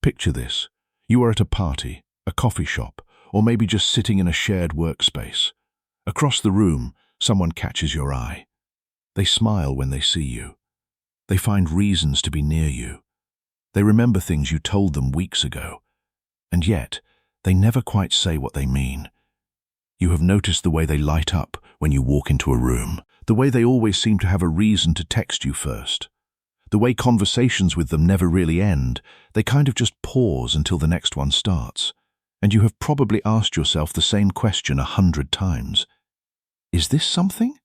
Picture this. You are at a party, a coffee shop, or maybe just sitting in a shared workspace. Across the room, someone catches your eye. They smile when they see you. They find reasons to be near you. They remember things you told them weeks ago. And yet, they never quite say what they mean. You have noticed the way they light up when you walk into a room, the way they always seem to have a reason to text you first. The way conversations with them never really end, they kind of just pause until the next one starts. And you have probably asked yourself the same question 100 times. Is this something?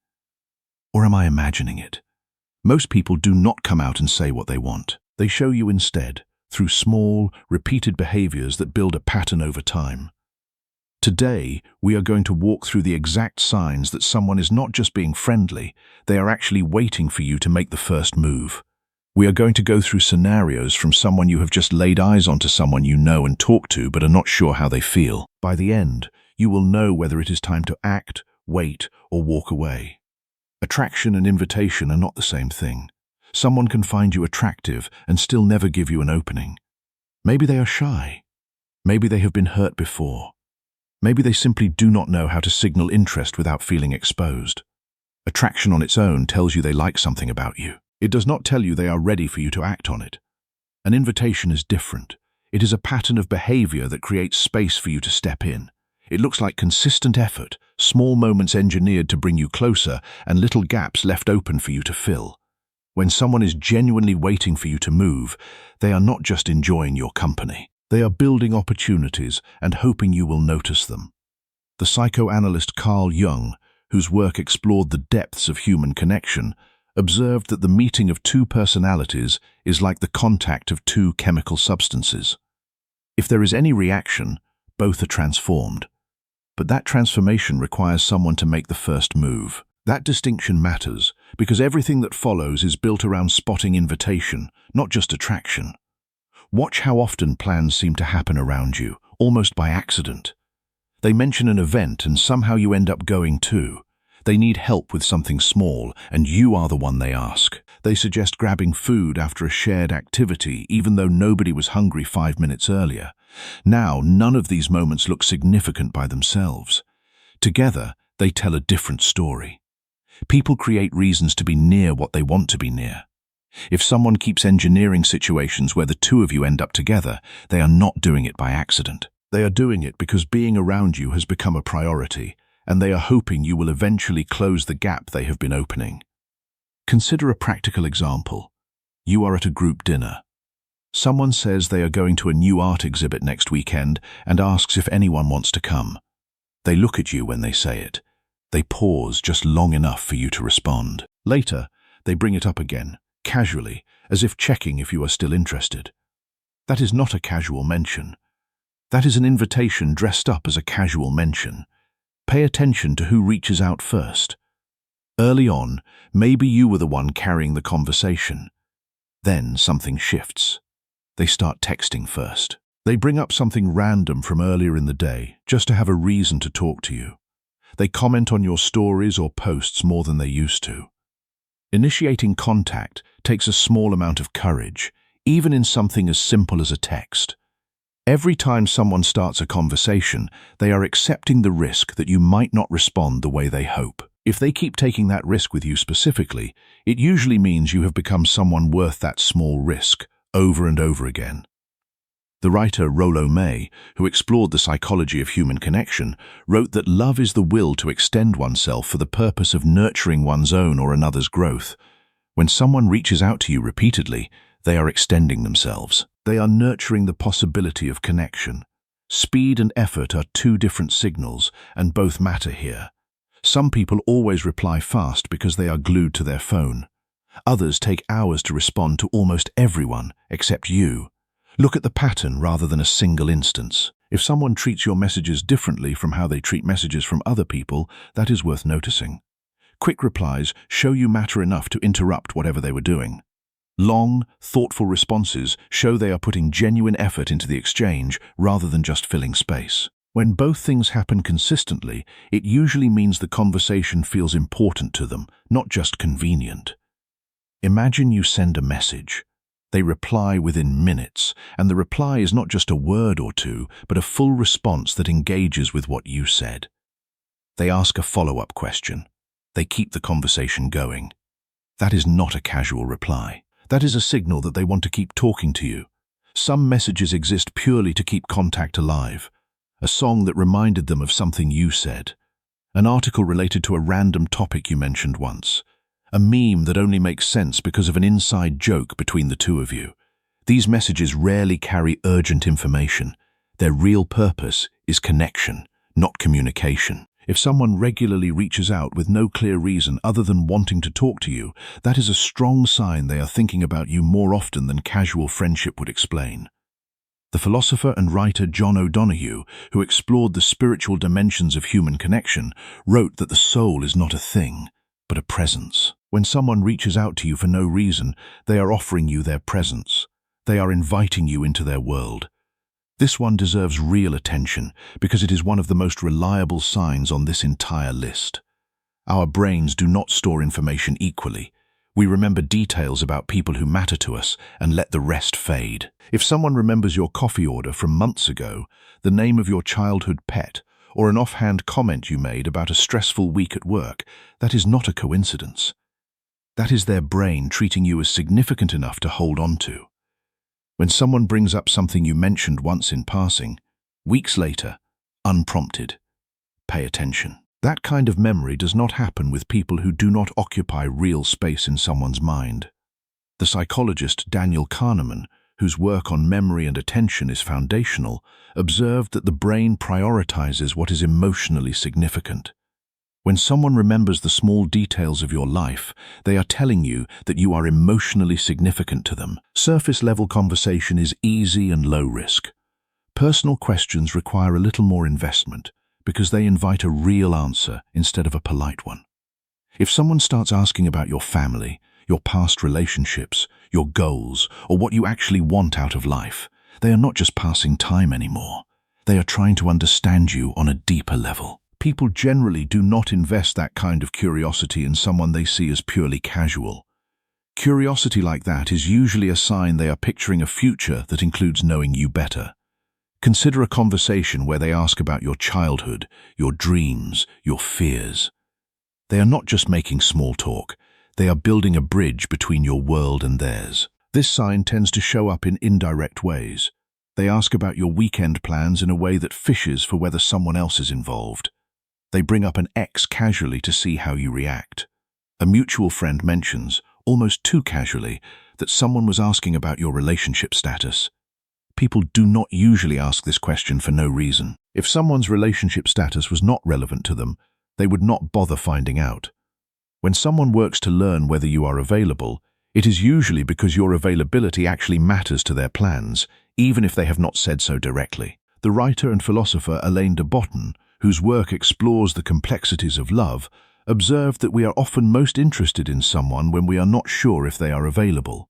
Or am I imagining it? Most people do not come out and say what they want. They show you instead, through small, repeated behaviours that build a pattern over time. Today, we are going to walk through the exact signs that someone is not just being friendly, they are actually waiting for you to make the first move. We are going to go through scenarios from someone you have just laid eyes on to someone you know and talk to but are not sure how they feel. By the end, you will know whether it is time to act, wait, or walk away. Attraction and invitation are not the same thing. Someone can find you attractive and still never give you an opening. Maybe they are shy. Maybe they have been hurt before. Maybe they simply do not know how to signal interest without feeling exposed. Attraction on its own tells you they like something about you. It does not tell you they are ready for you to act on it. An invitation is different. It is a pattern of behavior that creates space for you to step in. It looks like consistent effort, small moments engineered to bring you closer, and little gaps left open for you to fill. When someone is genuinely waiting for you to move, they are not just enjoying your company. They are building opportunities and hoping you will notice them. The psychoanalyst Carl Jung, whose work explored the depths of human connection, observed that the meeting of two personalities is like the contact of two chemical substances. If there is any reaction, both are transformed. But that transformation requires someone to make the first move. That distinction matters because everything that follows is built around spotting invitation, not just attraction. Watch how often plans seem to happen around you, almost by accident. They mention an event and somehow you end up going too. They need help with something small, and you are the one they ask. They suggest grabbing food after a shared activity, even though nobody was hungry 5 minutes earlier. Now, none of these moments look significant by themselves. Together, they tell a different story. People create reasons to be near what they want to be near. If someone keeps engineering situations where the two of you end up together, they are not doing it by accident. They are doing it because being around you has become a priority, and they are hoping you will eventually close the gap they have been opening. Consider a practical example. You are at a group dinner. Someone says they are going to a new art exhibit next weekend and asks if anyone wants to come. They look at you when they say it. They pause just long enough for you to respond. Later, they bring it up again, casually, as if checking if you are still interested. That is not a casual mention. That is an invitation dressed up as a casual mention. Pay attention to who reaches out first. Early on, maybe you were the one carrying the conversation. Then something shifts. They start texting first. They bring up something random from earlier in the day, just to have a reason to talk to you. They comment on your stories or posts more than they used to. Initiating contact takes a small amount of courage, even in something as simple as a text. Every time someone starts a conversation, they are accepting the risk that you might not respond the way they hope. If they keep taking that risk with you specifically, it usually means you have become someone worth that small risk, over and over again. The writer Rollo May, who explored the psychology of human connection, wrote that love is the will to extend oneself for the purpose of nurturing one's own or another's growth. When someone reaches out to you repeatedly, they are extending themselves. They are nurturing the possibility of connection. Speed and effort are two different signals, and both matter here. Some people always reply fast because they are glued to their phone. Others take hours to respond to almost everyone, except you. Look at the pattern rather than a single instance. If someone treats your messages differently from how they treat messages from other people, that is worth noticing. Quick replies show you matter enough to interrupt whatever they were doing. Long, thoughtful responses show they are putting genuine effort into the exchange rather than just filling space. When both things happen consistently, it usually means the conversation feels important to them, not just convenient. Imagine you send a message. They reply within minutes, and the reply is not just a word or two, but a full response that engages with what you said. They ask a follow-up question. They keep the conversation going. That is not a casual reply. That is a signal that they want to keep talking to you. Some messages exist purely to keep contact alive. A song that reminded them of something you said. An article related to a random topic you mentioned once. A meme that only makes sense because of an inside joke between the two of you. These messages rarely carry urgent information. Their real purpose is connection, not communication. If someone regularly reaches out with no clear reason other than wanting to talk to you, that is a strong sign they are thinking about you more often than casual friendship would explain. The philosopher and writer John O'Donohue, who explored the spiritual dimensions of human connection, wrote that the soul is not a thing, but a presence. When someone reaches out to you for no reason, they are offering you their presence. They are inviting you into their world. This one deserves real attention because it is one of the most reliable signs on this entire list. Our brains do not store information equally. We remember details about people who matter to us and let the rest fade. If someone remembers your coffee order from months ago, the name of your childhood pet, or an offhand comment you made about a stressful week at work, that is not a coincidence. That is their brain treating you as significant enough to hold on to. When someone brings up something you mentioned once in passing, weeks later, unprompted, pay attention. That kind of memory does not happen with people who do not occupy real space in someone's mind. The psychologist Daniel Kahneman, whose work on memory and attention is foundational, observed that the brain prioritizes what is emotionally significant. When someone remembers the small details of your life, they are telling you that you are emotionally significant to them. Surface-level conversation is easy and low risk. Personal questions require a little more investment because they invite a real answer instead of a polite one. If someone starts asking about your family, your past relationships, your goals, or what you actually want out of life, they are not just passing time anymore. They are trying to understand you on a deeper level. People generally do not invest that kind of curiosity in someone they see as purely casual. Curiosity like that is usually a sign they are picturing a future that includes knowing you better. Consider a conversation where they ask about your childhood, your dreams, your fears. They are not just making small talk, they are building a bridge between your world and theirs. This sign tends to show up in indirect ways. They ask about your weekend plans in a way that fishes for whether someone else is involved. They bring up an ex casually to see how you react. A mutual friend mentions, almost too casually, that someone was asking about your relationship status. People do not usually ask this question for no reason. If someone's relationship status was not relevant to them, they would not bother finding out. When someone works to learn whether you are available, it is usually because your availability actually matters to their plans, even if they have not said so directly. The writer and philosopher Alain de Botton, whose work explores the complexities of love, observed that we are often most interested in someone when we are not sure if they are available.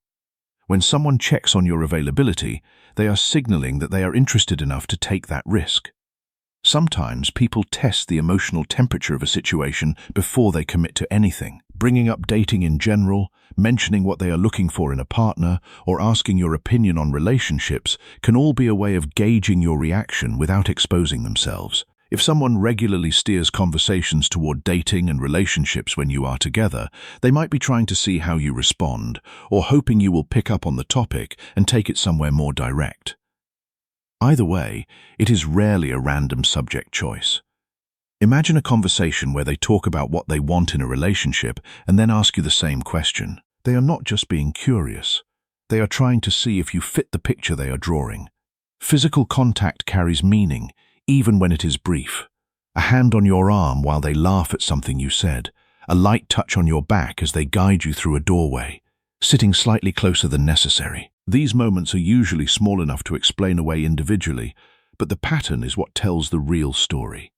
When someone checks on your availability, they are signaling that they are interested enough to take that risk. Sometimes people test the emotional temperature of a situation before they commit to anything. Bringing up dating in general, mentioning what they are looking for in a partner, or asking your opinion on relationships can all be a way of gauging your reaction without exposing themselves. If someone regularly steers conversations toward dating and relationships when you are together, they might be trying to see how you respond, or hoping you will pick up on the topic and take it somewhere more direct. Either way, it is rarely a random subject choice. Imagine a conversation where they talk about what they want in a relationship and then ask you the same question. They are not just being curious. They are trying to see if you fit the picture they are drawing. Physical contact carries meaning, even when it is brief. A hand on your arm while they laugh at something you said. A light touch on your back as they guide you through a doorway. Sitting slightly closer than necessary. These moments are usually small enough to explain away individually, but the pattern is what tells the real story.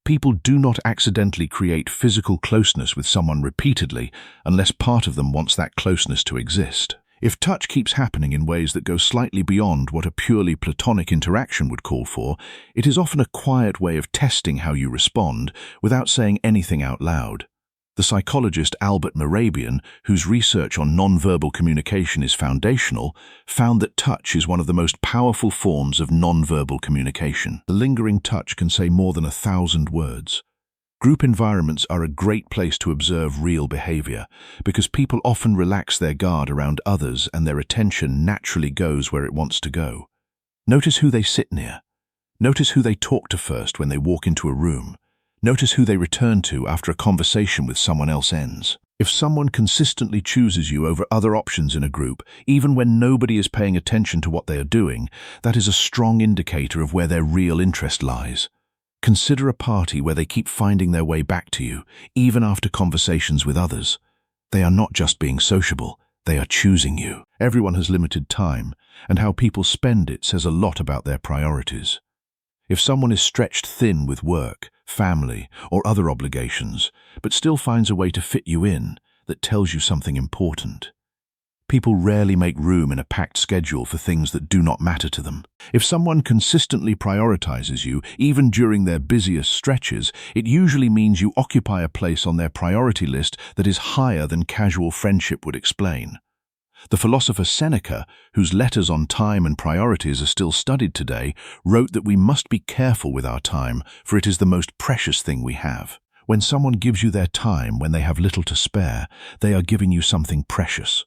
People do not accidentally create physical closeness with someone repeatedly unless part of them wants that closeness to exist. If touch keeps happening in ways that go slightly beyond what a purely platonic interaction would call for, it is often a quiet way of testing how you respond without saying anything out loud. The psychologist Albert Mehrabian, whose research on nonverbal communication is foundational, found that touch is one of the most powerful forms of nonverbal communication. The lingering touch can say more than 1,000 words. Group environments are a great place to observe real behavior, because people often relax their guard around others and their attention naturally goes where it wants to go. Notice who they sit near. Notice who they talk to first when they walk into a room. Notice who they return to after a conversation with someone else ends. If someone consistently chooses you over other options in a group, even when nobody is paying attention to what they are doing, that is a strong indicator of where their real interest lies. Consider a party where they keep finding their way back to you, even after conversations with others. They are not just being sociable, they are choosing you. Everyone has limited time, and how people spend it says a lot about their priorities. If someone is stretched thin with work, family, or other obligations, but still finds a way to fit you in, that tells you something important. People rarely make room in a packed schedule for things that do not matter to them. If someone consistently prioritizes you, even during their busiest stretches, it usually means you occupy a place on their priority list that is higher than casual friendship would explain. The philosopher Seneca, whose letters on time and priorities are still studied today, wrote that we must be careful with our time, for it is the most precious thing we have. When someone gives you their time when they have little to spare, they are giving you something precious.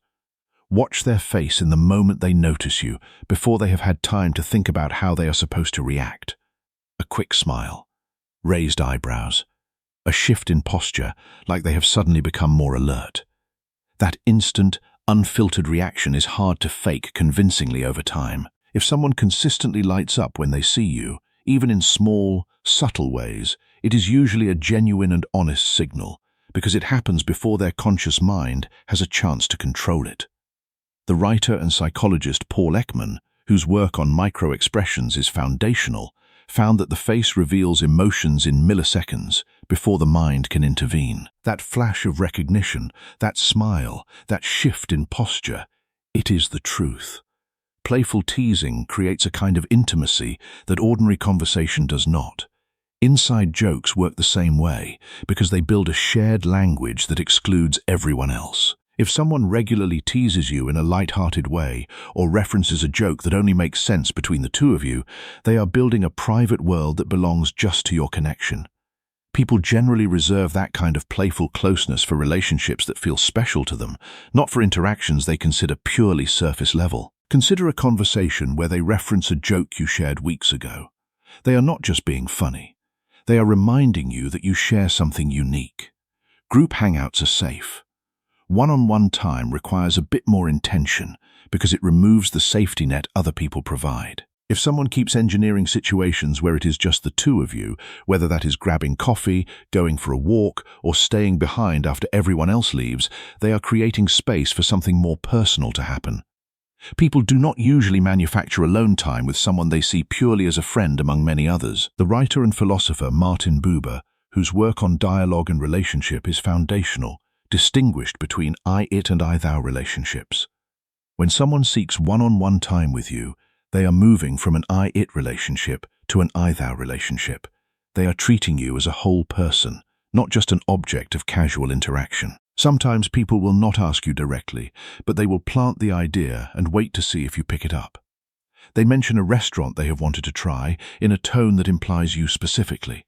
Watch their face in the moment they notice you, before they have had time to think about how they are supposed to react. A quick smile, raised eyebrows, a shift in posture, like they have suddenly become more alert. That instant, unfiltered reaction is hard to fake convincingly over time. If someone consistently lights up when they see you, even in small, subtle ways, it is usually a genuine and honest signal, because it happens before their conscious mind has a chance to control it. The writer and psychologist Paul Ekman, whose work on micro-expressions is foundational, found that the face reveals emotions in milliseconds before the mind can intervene. That flash of recognition, that smile, that shift in posture, it is the truth. Playful teasing creates a kind of intimacy that ordinary conversation does not. Inside jokes work the same way, because they build a shared language that excludes everyone else. If someone regularly teases you in a light-hearted way or references a joke that only makes sense between the two of you, they are building a private world that belongs just to your connection. People generally reserve that kind of playful closeness for relationships that feel special to them, not for interactions they consider purely surface level. Consider a conversation where they reference a joke you shared weeks ago. They are not just being funny. They are reminding you that you share something unique. Group hangouts are safe. One-on-one time requires a bit more intention because it removes the safety net other people provide. If someone keeps engineering situations where it is just the two of you, whether that is grabbing coffee, going for a walk, or staying behind after everyone else leaves, they are creating space for something more personal to happen. People do not usually manufacture alone time with someone they see purely as a friend among many others. The writer and philosopher Martin Buber, whose work on dialogue and relationship is foundational, distinguished between I-it and I-thou relationships. When someone seeks one-on-one time with you, they are moving from an I-it relationship to an I-thou relationship. They are treating you as a whole person, not just an object of casual interaction. Sometimes people will not ask you directly, but they will plant the idea and wait to see if you pick it up. They mention a restaurant they have wanted to try in a tone that implies you specifically.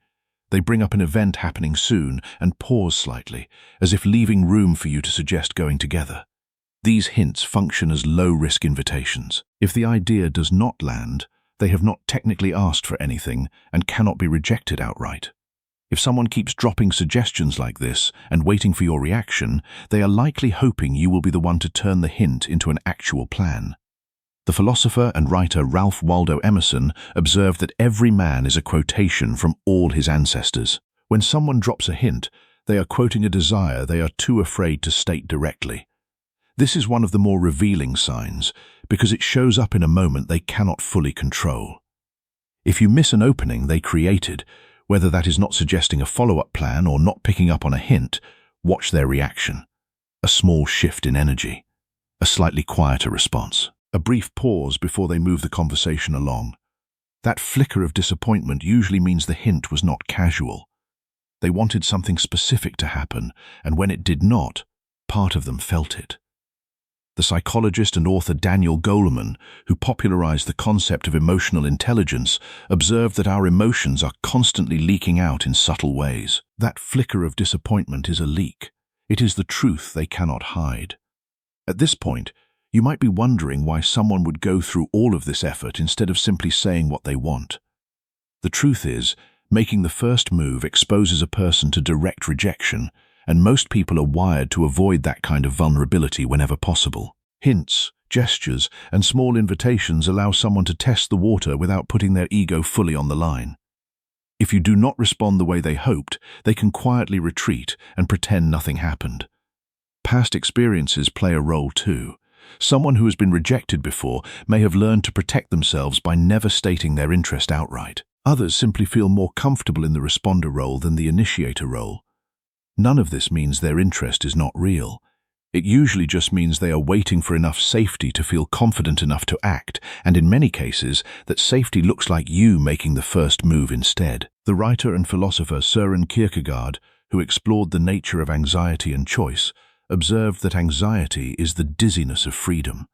They bring up an event happening soon and pause slightly, as if leaving room for you to suggest going together. These hints function as low-risk invitations. If the idea does not land, they have not technically asked for anything and cannot be rejected outright. If someone keeps dropping suggestions like this and waiting for your reaction, they are likely hoping you will be the one to turn the hint into an actual plan. The philosopher and writer Ralph Waldo Emerson observed that every man is a quotation from all his ancestors. When someone drops a hint, they are quoting a desire they are too afraid to state directly. This is one of the more revealing signs, because it shows up in a moment they cannot fully control. If you miss an opening they created, whether that is not suggesting a follow-up plan or not picking up on a hint, watch their reaction. A small shift in energy. A slightly quieter response. A brief pause before they move the conversation along. That flicker of disappointment usually means the hint was not casual. They wanted something specific to happen, and when it did not, part of them felt it. The psychologist and author Daniel Goleman, who popularized the concept of emotional intelligence, observed that our emotions are constantly leaking out in subtle ways. That flicker of disappointment is a leak. It is the truth they cannot hide. At this point, you might be wondering why someone would go through all of this effort instead of simply saying what they want. The truth is, making the first move exposes a person to direct rejection, and most people are wired to avoid that kind of vulnerability whenever possible. Hints, gestures, and small invitations allow someone to test the water without putting their ego fully on the line. If you do not respond the way they hoped, they can quietly retreat and pretend nothing happened. Past experiences play a role too. Someone who has been rejected before may have learned to protect themselves by never stating their interest outright. Others simply feel more comfortable in the responder role than the initiator role. None of this means their interest is not real. It usually just means they are waiting for enough safety to feel confident enough to act, and in many cases, that safety looks like you making the first move instead. The writer and philosopher Søren Kierkegaard, who explored the nature of anxiety and choice, observed that anxiety is the dizziness of freedom.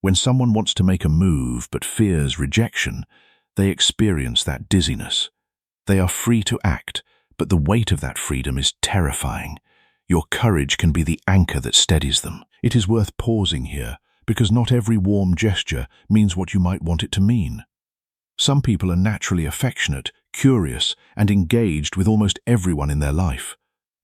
When someone wants to make a move but fears rejection, they experience that dizziness. They are free to act, but the weight of that freedom is terrifying. Your courage can be the anchor that steadies them. It is worth pausing here, because not every warm gesture means what you might want it to mean. Some people are naturally affectionate, curious, and engaged with almost everyone in their life.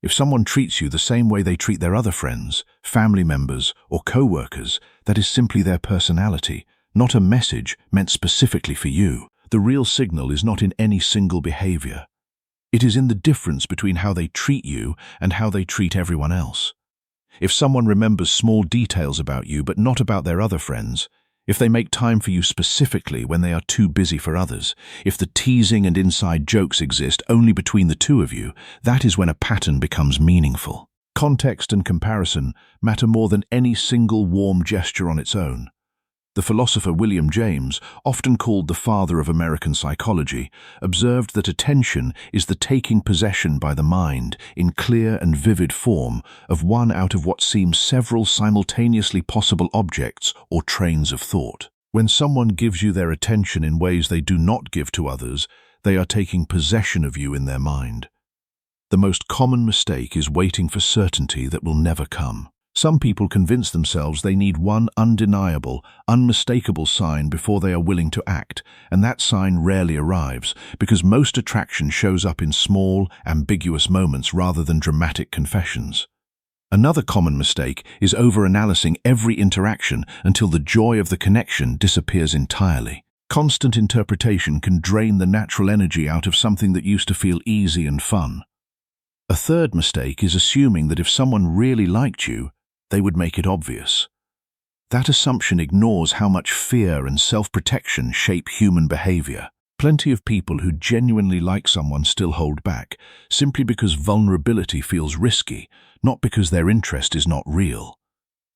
If someone treats you the same way they treat their other friends, family members, or co-workers, that is simply their personality, not a message meant specifically for you. The real signal is not in any single behavior. It is in the difference between how they treat you and how they treat everyone else. If someone remembers small details about you but not about their other friends, if they make time for you specifically when they are too busy for others, if the teasing and inside jokes exist only between the two of you, that is when a pattern becomes meaningful. Context and comparison matter more than any single warm gesture on its own. The philosopher William James, often called the father of American psychology, observed that attention is the taking possession by the mind, in clear and vivid form, of one out of what seems several simultaneously possible objects or trains of thought. When someone gives you their attention in ways they do not give to others, they are taking possession of you in their mind. The most common mistake is waiting for certainty that will never come. Some people convince themselves they need one undeniable, unmistakable sign before they are willing to act, and that sign rarely arrives, because most attraction shows up in small, ambiguous moments rather than dramatic confessions. Another common mistake is overanalyzing every interaction until the joy of the connection disappears entirely. Constant interpretation can drain the natural energy out of something that used to feel easy and fun. A third mistake is assuming that if someone really liked you, they would make it obvious. That assumption ignores how much fear and self-protection shape human behavior. Plenty of people who genuinely like someone still hold back, simply because vulnerability feels risky, not because their interest is not real.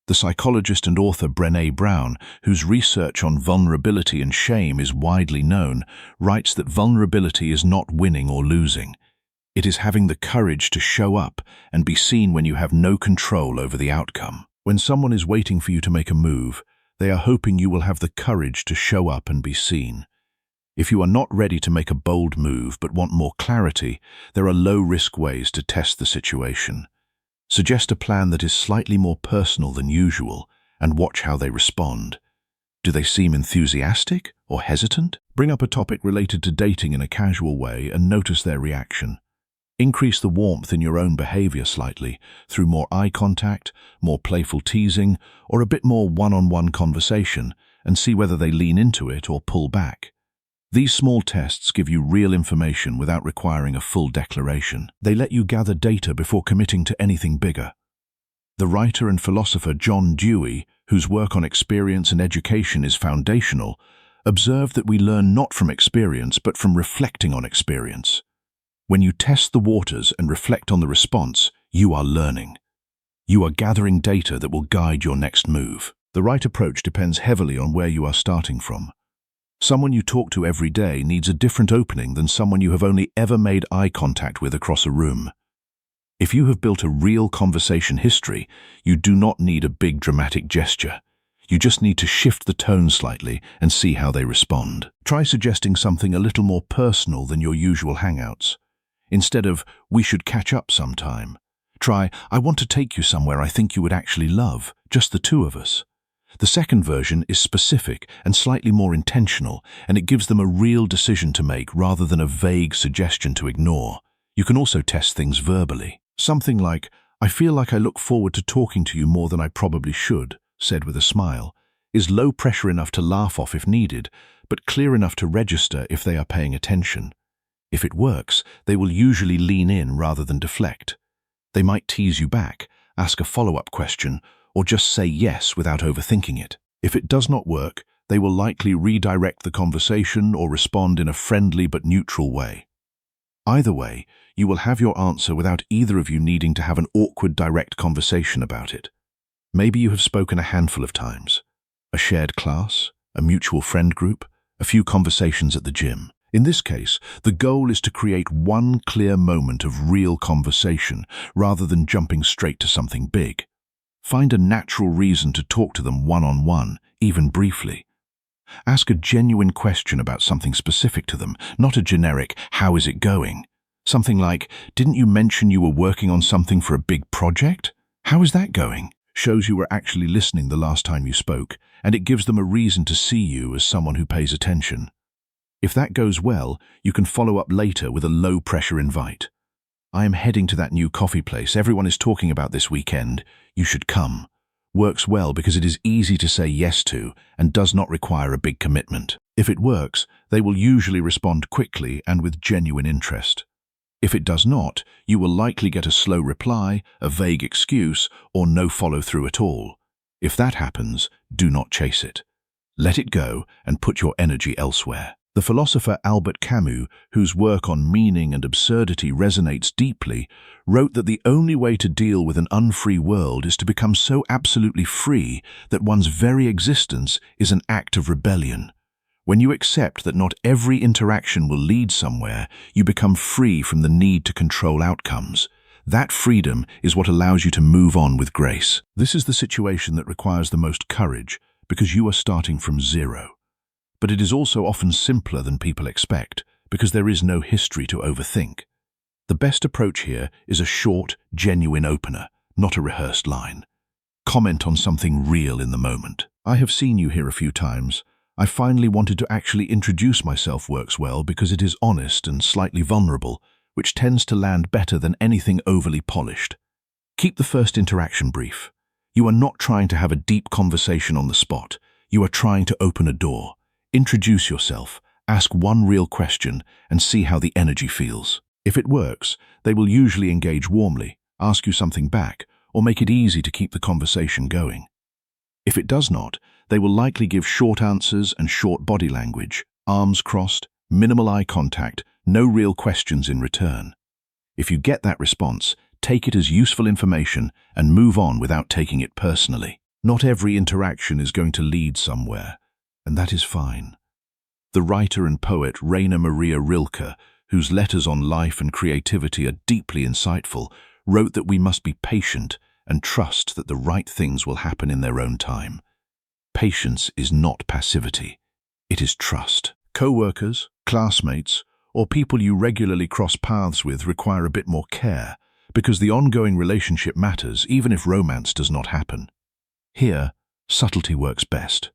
The psychologist and author Brené Brown, whose research on vulnerability and shame is widely known, writes that vulnerability is not winning or losing. It is having the courage to show up and be seen when you have no control over the outcome. When someone is waiting for you to make a move, they are hoping you will have the courage to show up and be seen. If you are not ready to make a bold move but want more clarity, there are low-risk ways to test the situation. Suggest a plan that is slightly more personal than usual and watch how they respond. Do they seem enthusiastic or hesitant? Bring up a topic related to dating in a casual way and notice their reaction. Increase the warmth in your own behavior slightly through more eye contact, more playful teasing, or a bit more one-on-one conversation, and see whether they lean into it or pull back. These small tests give you real information without requiring a full declaration. They let you gather data before committing to anything bigger. The writer and philosopher John Dewey, whose work on experience and education is foundational, observed that we learn not from experience but from reflecting on experience. When you test the waters and reflect on the response, you are learning. You are gathering data that will guide your next move. The right approach depends heavily on where you are starting from. Someone you talk to every day needs a different opening than someone you have only ever made eye contact with across a room. If you have built a real conversation history, you do not need a big dramatic gesture. You just need to shift the tone slightly and see how they respond. Try suggesting something a little more personal than your usual hangouts. Instead of, "We should catch up sometime," try, "I want to take you somewhere I think you would actually love, just the two of us." The second version is specific and slightly more intentional, and it gives them a real decision to make rather than a vague suggestion to ignore. You can also test things verbally. Something like, "I feel like I look forward to talking to you more than I probably should," said with a smile, is low pressure enough to laugh off if needed, but clear enough to register if they are paying attention. If it works, they will usually lean in rather than deflect. They might tease you back, ask a follow-up question, or just say yes without overthinking it. If it does not work, they will likely redirect the conversation or respond in a friendly but neutral way. Either way, you will have your answer without either of you needing to have an awkward direct conversation about it. Maybe you have spoken a handful of times. A shared class, a mutual friend group, a few conversations at the gym. In this case, the goal is to create one clear moment of real conversation rather than jumping straight to something big. Find a natural reason to talk to them one-on-one, even briefly. Ask a genuine question about something specific to them, not a generic, "How is it going?" Something like, "Didn't you mention you were working on something for a big project? How is that going?" Shows you were actually listening the last time you spoke, and it gives them a reason to see you as someone who pays attention. If that goes well, you can follow up later with a low-pressure invite. "I am heading to that new coffee place everyone is talking about this weekend. You should come." Works well because it is easy to say yes to and does not require a big commitment. If it works, they will usually respond quickly and with genuine interest. If it does not, you will likely get a slow reply, a vague excuse, or no follow-through at all. If that happens, do not chase it. Let it go and put your energy elsewhere. The philosopher Albert Camus, whose work on meaning and absurdity resonates deeply, wrote that the only way to deal with an unfree world is to become so absolutely free that one's very existence is an act of rebellion. When you accept that not every interaction will lead somewhere, you become free from the need to control outcomes. That freedom is what allows you to move on with grace. This is the situation that requires the most courage, because you are starting from zero. But it is also often simpler than people expect, because there is no history to overthink. The best approach here is a short, genuine opener, not a rehearsed line. Comment on something real in the moment. "I have seen you here a few times. I finally wanted to actually introduce myself" works well because it is honest and slightly vulnerable, which tends to land better than anything overly polished. Keep the first interaction brief. You are not trying to have a deep conversation on the spot. You are trying to open a door. Introduce yourself, ask one real question, and see how the energy feels. If it works, they will usually engage warmly, ask you something back, or make it easy to keep the conversation going. If it does not, they will likely give short answers and short body language, arms crossed, minimal eye contact, no real questions in return. If you get that response, take it as useful information and move on without taking it personally. Not every interaction is going to lead somewhere, and that is fine. The writer and poet Rainer Maria Rilke, whose letters on life and creativity are deeply insightful, wrote that we must be patient and trust that the right things will happen in their own time. Patience is not passivity. It is trust. Co-workers, classmates, or people you regularly cross paths with require a bit more care, because the ongoing relationship matters even if romance does not happen. Here, subtlety works best.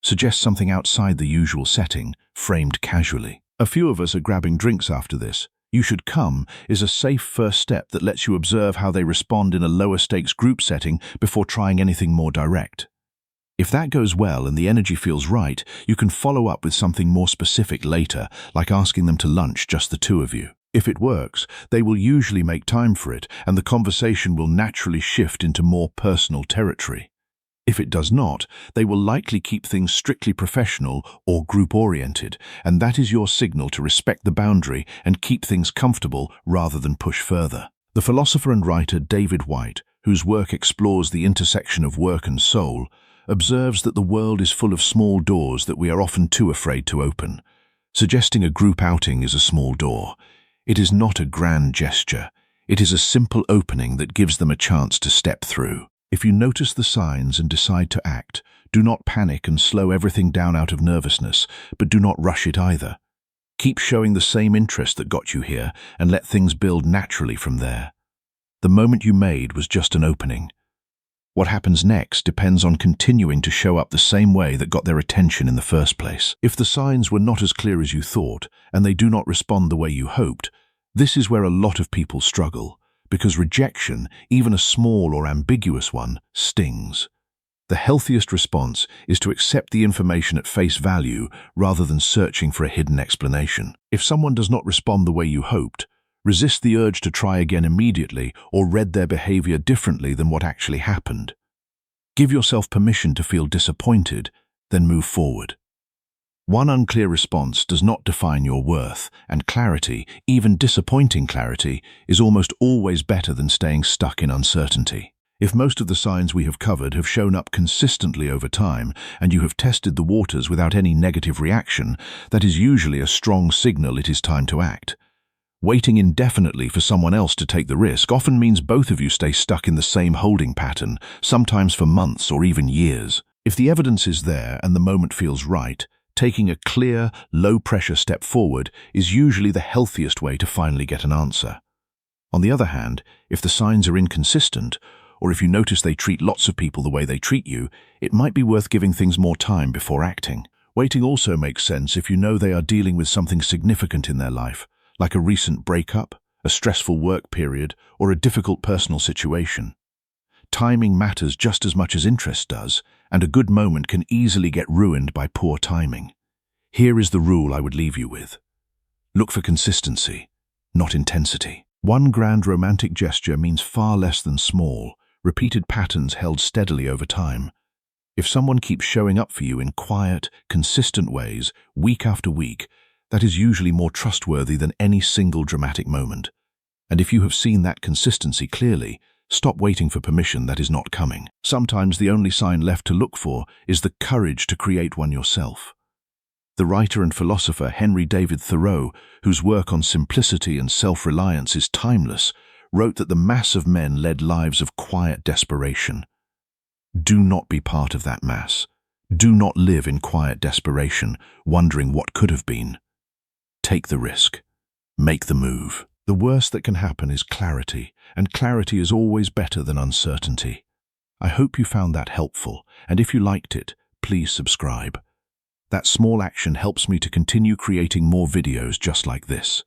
Suggest something outside the usual setting, framed casually. "A few of us are grabbing drinks after this. You should come" is a safe first step that lets you observe how they respond in a lower stakes group setting before trying anything more direct. If that goes well and the energy feels right, you can follow up with something more specific later, like asking them to lunch, just the two of you. If it works, they will usually make time for it, and the conversation will naturally shift into more personal territory. If it does not, they will likely keep things strictly professional or group-oriented, and that is your signal to respect the boundary and keep things comfortable rather than push further. The philosopher and writer David Whyte, whose work explores the intersection of work and soul, observes that the world is full of small doors that we are often too afraid to open. Suggesting a group outing is a small door. It is not a grand gesture. It is a simple opening that gives them a chance to step through. If you notice the signs and decide to act, do not panic and slow everything down out of nervousness, but do not rush it either. Keep showing the same interest that got you here and let things build naturally from there. The moment you made was just an opening. What happens next depends on continuing to show up the same way that got their attention in the first place. If the signs were not as clear as you thought, and they do not respond the way you hoped, this is where a lot of people struggle, because rejection, even a small or ambiguous one, stings. The healthiest response is to accept the information at face value rather than searching for a hidden explanation. If someone does not respond the way you hoped, resist the urge to try again immediately or read their behavior differently than what actually happened. Give yourself permission to feel disappointed, then move forward. One unclear response does not define your worth, and clarity, even disappointing clarity, is almost always better than staying stuck in uncertainty. If most of the signs we have covered have shown up consistently over time, and you have tested the waters without any negative reaction, that is usually a strong signal it is time to act. Waiting indefinitely for someone else to take the risk often means both of you stay stuck in the same holding pattern, sometimes for months or even years. If the evidence is there and the moment feels right, taking a clear, low-pressure step forward is usually the healthiest way to finally get an answer. On the other hand, if the signs are inconsistent, or if you notice they treat lots of people the way they treat you, it might be worth giving things more time before acting. Waiting also makes sense if you know they are dealing with something significant in their life, like a recent breakup, a stressful work period, or a difficult personal situation. Timing matters just as much as interest does, and a good moment can easily get ruined by poor timing. Here is the rule I would leave you with. Look for consistency, not intensity. One grand romantic gesture means far less than small, repeated patterns held steadily over time. If someone keeps showing up for you in quiet, consistent ways, week after week, that is usually more trustworthy than any single dramatic moment. And if you have seen that consistency clearly, stop waiting for permission that is not coming. Sometimes the only sign left to look for is the courage to create one yourself. The writer and philosopher Henry David Thoreau, whose work on simplicity and self-reliance is timeless, wrote that the mass of men led lives of quiet desperation. Do not be part of that mass. Do not live in quiet desperation, wondering what could have been. Take the risk. Make the move. The worst that can happen is clarity, and clarity is always better than uncertainty. I hope you found that helpful, and if you liked it, please subscribe. That small action helps me to continue creating more videos just like this.